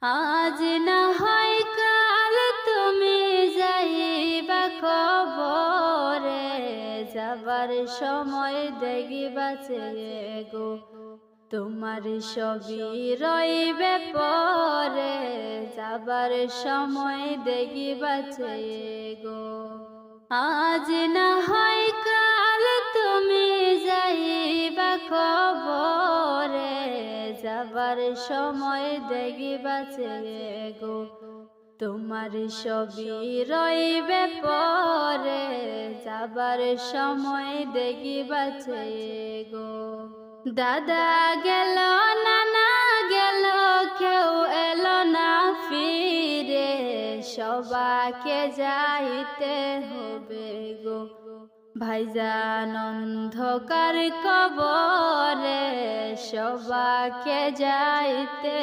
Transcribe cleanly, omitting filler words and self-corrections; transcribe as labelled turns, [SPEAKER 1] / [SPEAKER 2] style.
[SPEAKER 1] আজ না হয় কাল তুমি যাইবা খবরে, যাবার সময় দেখিবা চেয়ে গো তোমার ছবি রইবে পরে, যাবার সময় দেখিবা চেয়ে গো। আজ না হয় কাল তুমি যাইবা খবরে, যাবার সময় দেখিবা চেয়ে গো তোমার ছবি রইবে পরে, যাবার সময় দেখিবা চেয়ে গো। দাদা গেল নানা গেল কেউ এলো না ফিরে, সবাকে যাইতে হবে গো ভাইজান অন্ধকার কবরে, সবাকে যাইতে